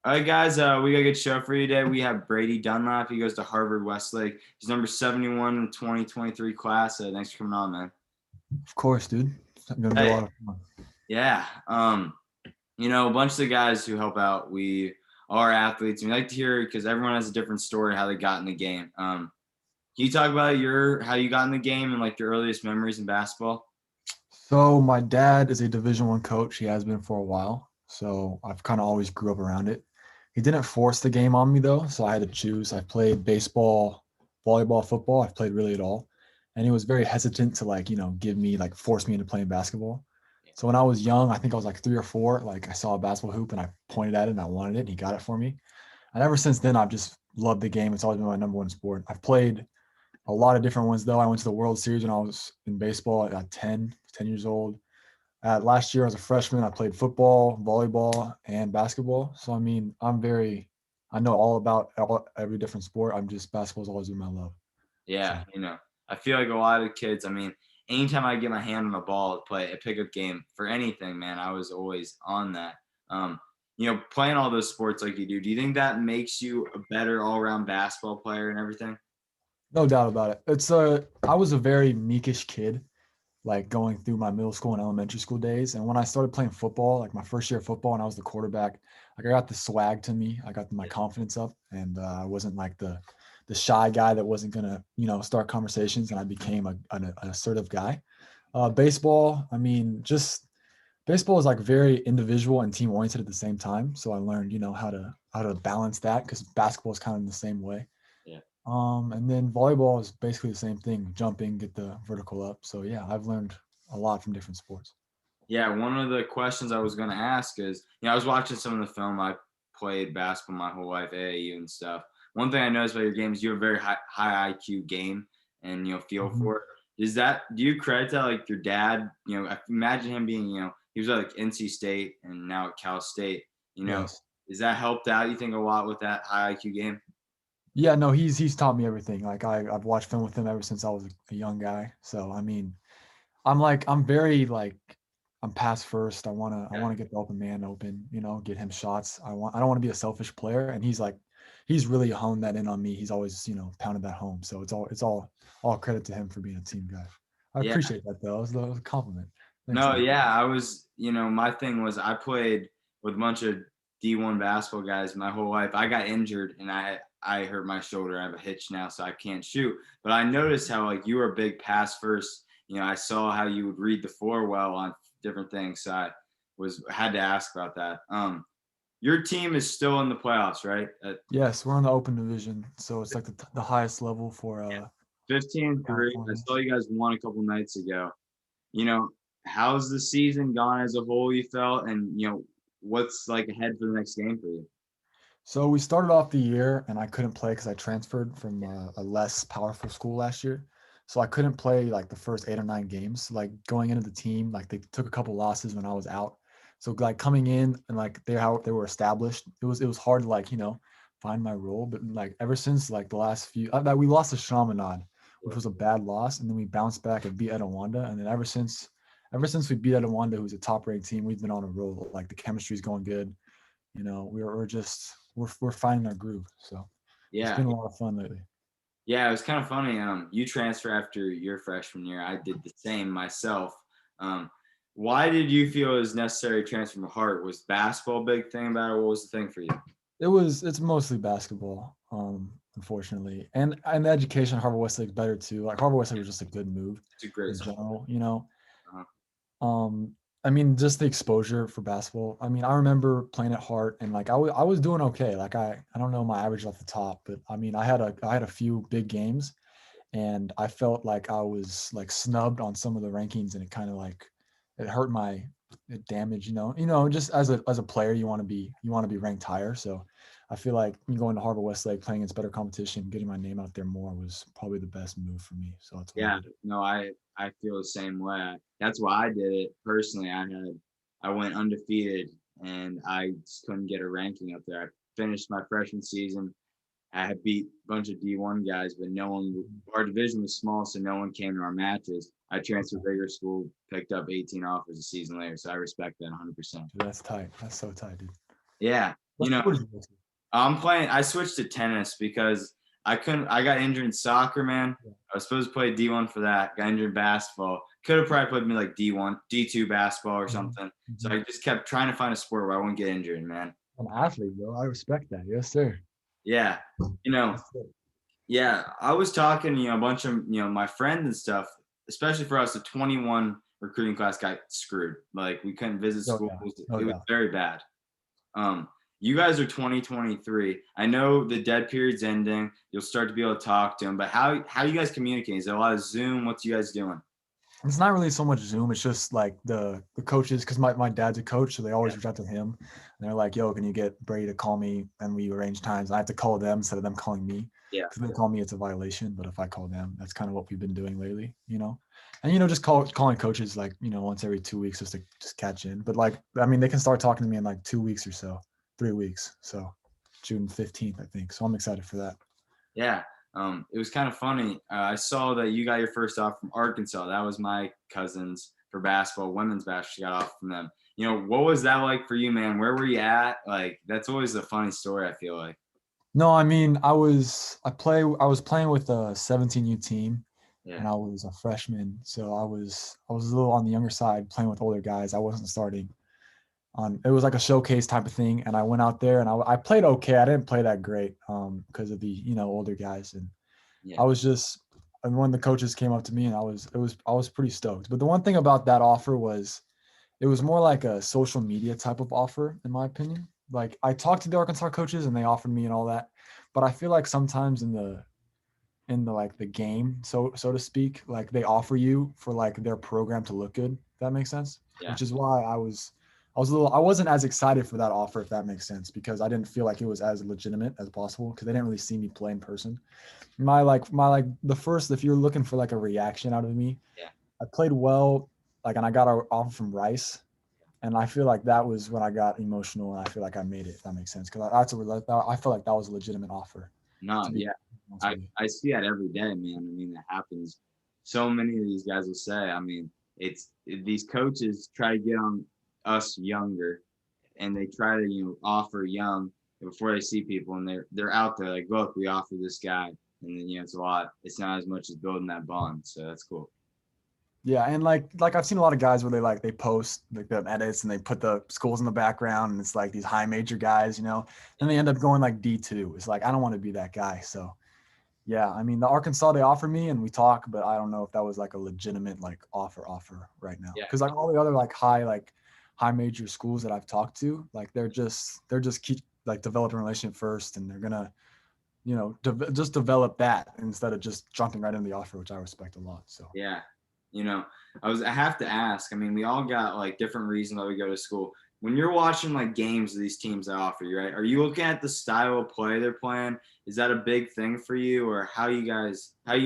All right, guys, we got a good show for you today. We have Brady Dunlap. He goes to Harvard Westlake. He's number 71 in the 2023 class. Thanks for coming on, man. Of course, dude. It's gonna be a Hey, lot of fun. yeah. A bunch of the guys who help out, we are athletes. And we like to hear because everyone has a different story how they got in the game. Can you talk about how you got in the game and like your earliest memories in basketball? So my dad is a Division I coach. He has been for a while. So I've kind of always grew up around it. He didn't force the game on me though, so I had to choose. I played baseball, volleyball, football. I've played really it all. And he was very hesitant to force me into playing basketball. So when I was young, I think I was like 3 or 4, like I saw a basketball hoop and I pointed at it and I wanted it and he got it for me. And ever since then, I've just loved the game. It's always been my number one sport. I've played a lot of different ones though. I went to the World Series when I was in baseball at 10 years old. Last year as a freshman, I played football, volleyball, and basketball. So I mean, I know all about every different sport. Basketball's always been my love. So Yeah, I feel like a lot of kids, anytime I get my hand on a ball to play a pickup game for anything, man, I was always on that. Playing all those sports like you do you think that makes you a better all around basketball player and everything? no doubt about it. I was a very meekish kid, like going through my middle school and elementary school days. And when I started playing football, like my first year of football, and I was the quarterback, like I got the swag to me. I got my confidence up, and I wasn't like the shy guy that wasn't gonna start conversations. And I became an assertive guy. Baseball, I mean, just baseball is like very individual and team oriented at the same time. So I learned how to balance that because basketball is kind of the same way. Yeah. And then volleyball is basically the same thing, jumping, get the vertical up. So yeah, I've learned a lot from different sports. Yeah, one of the questions I was going to ask is, I was watching some of the film. I played basketball my whole life, AAU and stuff. One thing I noticed about your game is you have a very high IQ game and feel Mhm. for it. Do you credit that like your dad? I imagine him being he was at like NC State and now at Cal State. Yes. Is that helped out? You think a lot with that high IQ game? Yeah, no, he's taught me everything. Like I've watched film with him ever since I was a young guy. So I mean, I'm very like I'm pass first. I wanna get the open man open, get him shots. I don't want to be a selfish player. And he's really honed that in on me. He's always, pounded that home. So it's all credit to him for being a team guy. I Yeah. appreciate that though. That was a compliment. Thanks, No, dude. yeah, I was, my thing was I played with a bunch of D1 basketball guys my whole life. I got injured and I hurt my shoulder. I have a hitch now, so I can't shoot. But I noticed how like you were a big pass first. I saw how you would read the floor well on different things. So I had to ask about that. Your team is still in the playoffs, right? Yes, we're in the open division, so it's like the highest level for 15-3. I California. saw you guys won a couple nights ago. you know, how's the season gone as a whole, you felt? And, what's like ahead for the next game for you? So we started off the year and I couldn't play because I transferred from a less powerful school last year. So I couldn't play like the first 8 or 9 games. Like going into the team, like they took a couple losses when I was out. So like coming in and like how they were established, it was hard to find my role. But like ever since like the last few that we lost to Chaminade, which was a bad loss, and then we bounced back and beat Etowanda. And then ever since we beat Etowanda, who's a top ranked team, we've been on a roll. Like the chemistry's going good. We're finding our groove. So it's Yeah. been a lot of fun lately. Yeah, it was kind of funny. You transfer after your freshman year. I did the same myself. Um, why did you feel it was necessary to transfer from Hart? Was basketball a big thing about it? What was the thing for you? It's mostly basketball, unfortunately. And the education at Harvard Westlake's better too. Like Harvard Westlake was just a good move It's a great in school. general. Uh, Um, I mean, just the exposure for basketball. I mean, I remember playing at Hart and like I was doing okay. Like I don't know my average off the top, but I mean I had a few big games and I felt like I was like snubbed on some of the rankings, and it kind of like it hurt it damaged, just as a player, you want to be ranked higher. So I feel like me going to Harvard Westlake, playing against better competition, getting my name out there more was probably the best move for me. So that's why I yeah, did it. no, I feel the same way. That's why I did it personally. I went undefeated and I just couldn't get a ranking up there. I finished my freshman season. I had beat a bunch of D1 guys, but no one, our division was small, so no one came to our matches. I transferred to bigger school, picked up 18 offers a season later, so I respect that 100%. Dude, that's tight. That's so tight, dude. Yeah. You What know, sport did you go to? I switched to tennis because I got injured in soccer, man. Yeah. I was supposed to play D1 for that. Got injured in basketball. Could have probably played me like D1, D2 basketball or Mhm, something. So mhm. I just kept trying to find a sport where I wouldn't get injured, man. An athlete, bro. I respect that. Yes, sir. Yeah. You know, That's it. yeah, I was talking, a bunch of, my friends and stuff, especially for us, the 21 recruiting class got screwed. Like we couldn't visit No schools. doubt. No It was doubt. very bad. You guys are 2023. I know the dead period's ending. You'll start to be able to talk to them, but how you guys communicate? Is it a lot of Zoom? What's you guys doing? It's not really so much Zoom. It's just like the coaches, because my dad's a coach, so they always Yeah. reach out to him. And they're like, "Yo, can you get Brady to call me?" And we arrange times. I have to call them instead of them calling me. Yeah. Because they call me, it's a violation. But if I call them, that's kind of what we've been doing lately, you know. And just calling coaches like once every 2 weeks just to just catch in. But like, I mean, they can start talking to me in like 2 weeks or so, 3 weeks. So June 15th, I think. So I'm excited for that. Yeah. It was kind of funny. I saw that you got your first offer from Arkansas. That was my cousins for basketball, women's basketball. Got off from them. What was that like for you, man? Where were you at? Like, that's always a funny story, I feel like. No, I mean, I was playing with a 17U team, Yeah. and I was a freshman, so I was a little on the younger side playing with older guys. I wasn't starting on. It was like a showcase type of thing, and I went out there and I played okay. I didn't play that great because of the older guys, and I Yeah. was just and when the coaches came up to me and I was pretty stoked. But the one thing about that offer was it was more like a social media type of offer, in my opinion. Like I talked to the Arkansas coaches and they offered me and all that, but I feel like sometimes in the like the game, so to speak, like they offer you for like their program to look good. If that makes sense. Yeah. Which is why I wasn't as excited for that offer, if that makes sense, because I didn't feel like it was as legitimate as possible because they didn't really see me play in person. My the first, if you're looking for like a reaction out of me, Yeah. I played well, like, and I got an offer from Rice, and I feel like that was when I got emotional, and I feel like I made it. If that makes sense, because I feel like that was a legitimate offer. No, To be yeah. honest I, with you. I see that every day, man. I mean, it happens. So many of these guys will say, I mean, these coaches try to get on us younger and they try to, offer young before they see people and they're out there like, look, we offer this guy. And then, it's a lot. It's not as much as building that bond. So that's cool. Yeah, and like I've seen a lot of guys where they post like the edits and they put the schools in the background and it's like these high major guys, and they end up going like D2. It's like I don't want to be that guy. So yeah, I mean the Arkansas they offered me and we talk, but I don't know if that was like a legitimate like offer right now. Yeah. Because like all the other high major schools that I've talked to, like they're just keep like developing a relationship first and they're gonna, just develop that instead of just jumping right into the offer, which I respect a lot. So Yeah. You know, I have to ask, I mean, we all got like different reasons why we go to school. When you're watching like games of these teams that offer you, right? Are you looking at the style of play they're playing? Is that a big thing for you, or how you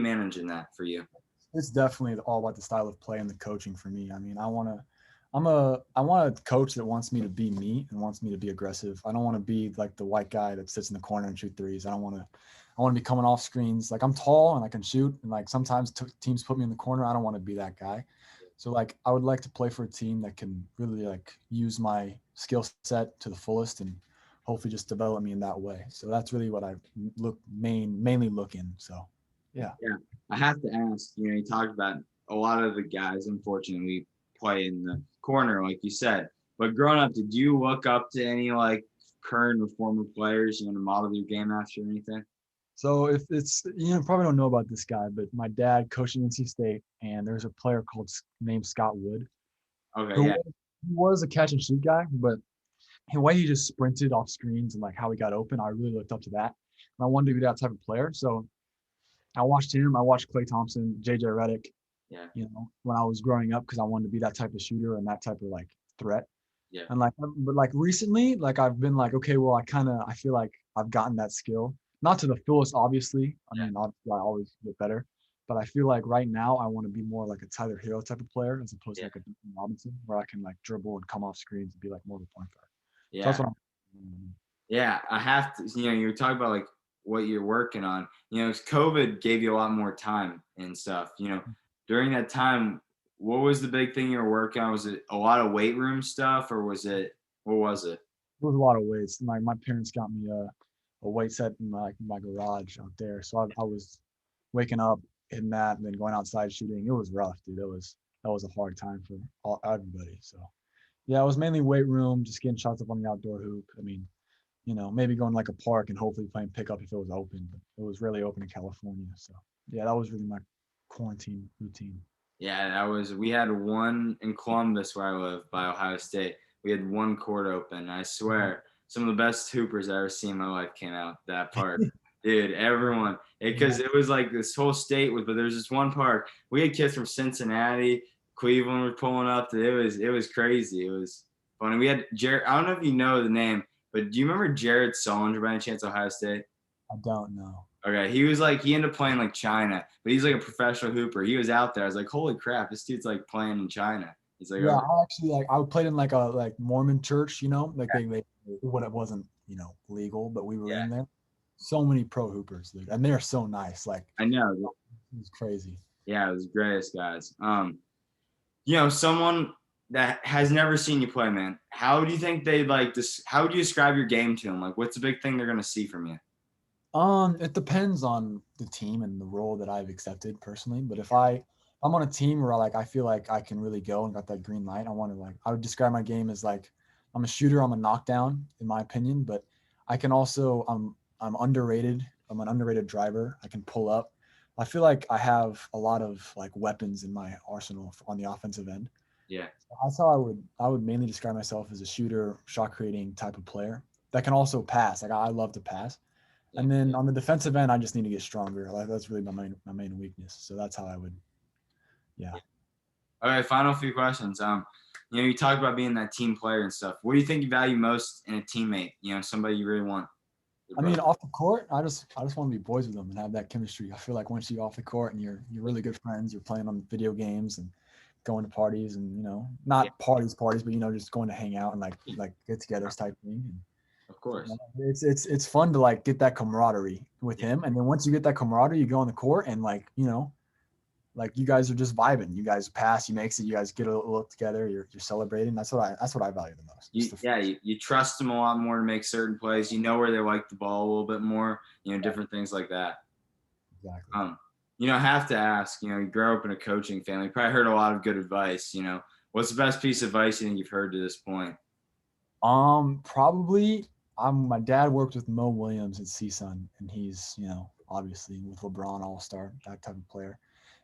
managing that for you? it's definitely all about the style of play and the coaching for me. I mean, I want a coach that wants me to be me and wants me to be aggressive. I don't want to be like the white guy that sits in the corner and shoot threes. I want to be coming off screens. Like I'm tall and I can shoot, and like sometimes teams put me in the corner. I don't want to be that guy. So like I would like to play for a team that can really like use my skill set to the fullest and hopefully just develop me in that way. So that's really what I mainly look in. So yeah. Yeah, I have to ask. You talked about a lot of the guys, unfortunately, play in the corner, like you said. But growing up, did you look up to any like current or former players you want to model your game after or anything? So if it's probably don't know about this guy, but my dad coached at NC State, and there's a player named Scott Wood Okay, who yeah, was a catch and shoot guy, but the way he just sprinted off screens and like how he got open, I really looked up to that. And I wanted to be that type of player. So I watched him. I watched Klay Thompson, JJ Redick, yeah, when I was growing up because I wanted to be that type of shooter and that type of like threat. yeah, And like, but like recently, like I've been like, okay, well, I feel like I've gotten that skill, not to the fullest, obviously. I yeah, mean, obviously, I always get better, but I feel like right now I want to be more like a Tyler Hero type of player as opposed to yeah, like a Duncan Robinson, where I can like dribble and come off screens and be like more of a point guard. So that's yeah. what I'm. Yeah, I have to. You're talking about like what you're working on. COVID gave you a lot more time and stuff. During that time, what was the big thing you were working on? Was it a lot of weight room stuff, or was it what was it? It was a lot of weights. My parents got me a weight set in my garage out there. So I was waking up, hitting that, and then going outside shooting. It was rough, dude. That was a hard time for everybody. So yeah, it was mainly weight room, just getting shots up on the outdoor hoop. I mean, maybe going like a park and hopefully playing pickup if it was open. But it was really open in California. So yeah, that was really my quarantine routine. Yeah, we had one in Columbus where I live by Ohio State. We had one court open. I swear, some of the best hoopers I ever seen in my life came out that park. Dude, everyone, because it was like this whole state was, but there's this one park. We had kids from Cincinnati, Cleveland were pulling up. It was crazy. It was funny. We had Jared. I don't know if you know the name, but do you remember Jared Solinger by any chance, Ohio State? I don't know. Okay, he ended up playing like China, but he's like a professional hooper. He was out there. I was like, holy crap, this dude's like playing in China. He's like, Yeah, oh, I actually I played in like a Mormon church, like they when it wasn't, legal, but we were yeah, in there. So many pro hoopers, dude. And they're so nice. Like I know. it's crazy. Yeah, it was the greatest guys. Someone that has never seen you play, man. How do you think they like this? How would you describe your game to them? Like, what's the big thing they're gonna see from you? It depends on the team and the role that I've accepted personally. But if I'm on a team where I feel like I can really go and got that green light, I would describe my game as like I'm a shooter, I'm a knockdown in my opinion, but I can also I'm underrated. I'm an underrated driver. I can pull up. I feel like I have a lot of like weapons in my arsenal on the offensive end. Yeah, That's how I would mainly describe myself as a shooter, shot creating type of player that can also pass. Like I love to pass. yeah. And then on the defensive end, I just need to get stronger. Like that's really my main weakness. So that's how I would, yeah. All right, final few questions. You talked about being that team player and stuff. What do you think you value most in a teammate? Somebody you really want. I mean, off the court, I just want to be boys with them and have that chemistry. I feel like once you're off the court and you're really good friends, you're playing on video games and going to parties and Yeah, not parties, but just going to hang out and like get-togethers type thing. And, of course. it's fun to like get that camaraderie with him, and then once you get that camaraderie, you go on the court and like you guys are just vibing. You guys pass, you makes it. You guys get a little together. You're celebrating. That's what I value the most. You trust them a lot more to make certain plays. You know where they like the ball a little bit more. Different things like that. Exactly. I have to ask. You grow up in a coaching family. You probably heard a lot of good advice. What's the best piece of advice you think you've heard to this point? Probably. My dad worked with Mo Williams at CSUN, and he's obviously with LeBron All-Star, that type of player.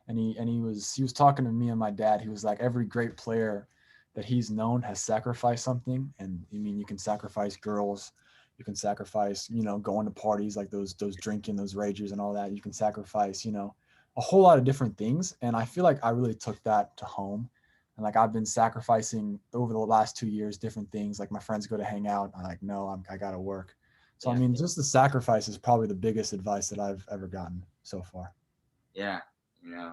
And he was talking to me and my dad. He was like, every great player that he's known has sacrificed something. And I mean, you can sacrifice girls, you can sacrifice going to parties like those drinking, those rages and all that. You can sacrifice a whole lot of different things. And I feel like I really took that to home. And like I've been sacrificing over the last 2 years different things. Like my friends go to hang out. I'm like, no, I gotta work. So Yeah. I mean, just the sacrifice is probably the biggest advice that I've ever gotten so far. Yeah.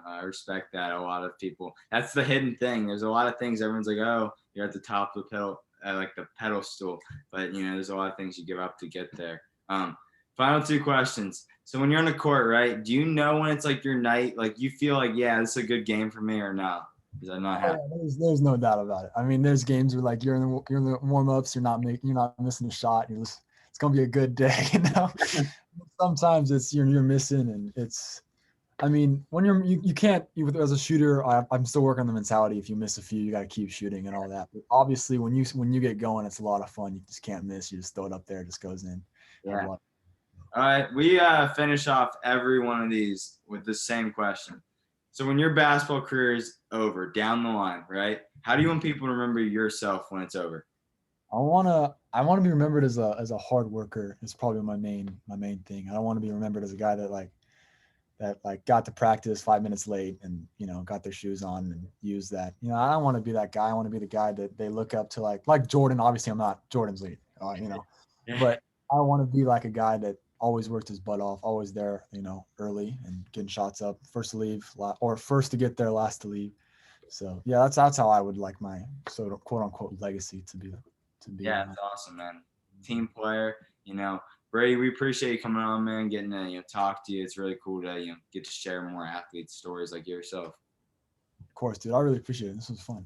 I respect that. A lot of people. That's the hidden thing. There's a lot of things everyone's like, oh, you're at the top of the pedal, like the pedestal. But there's a lot of things you give up to get there. Final two questions. So when you're on the court, right? Do you know when it's like your night? Like you feel like, yeah, this is a good game for me, or no? Does that not happen? There's no doubt about it. I mean, there's games where like you're in the warm ups, you're not missing a shot. It's gonna be a good day, Sometimes it's you're missing, and it's. I mean, when you can't as a shooter. I'm still working on the mentality. If you miss a few, you got to keep shooting and all that. But obviously, when you get going, it's a lot of fun. You just can't miss. You just throw it up there, it just goes in. Yeah. All right, we finish off every one of these with the same question. So when your basketball career is over, down the line, right? How do you want people to remember yourself when it's over? I wanna be remembered as a hard worker. It's probably my main thing. I don't want to be remembered as a guy that got to practice 5 minutes late and got their shoes on and used that. I don't want to be that guy. I want to be the guy that they look up to, like Jordan. Obviously, I'm not Jordan's lead, but I want to be like a guy that always worked his butt off, always there, early and getting shots up, first to leave or first to get there, last to leave. So yeah, that's how I would like my sort of quote unquote legacy to be. Yeah, it's awesome, man. Team player, Brady, we appreciate you coming on, man, getting to talk to you. It's really cool to get to share more athlete stories like yourself. Of course, dude. I really appreciate it. This was fun.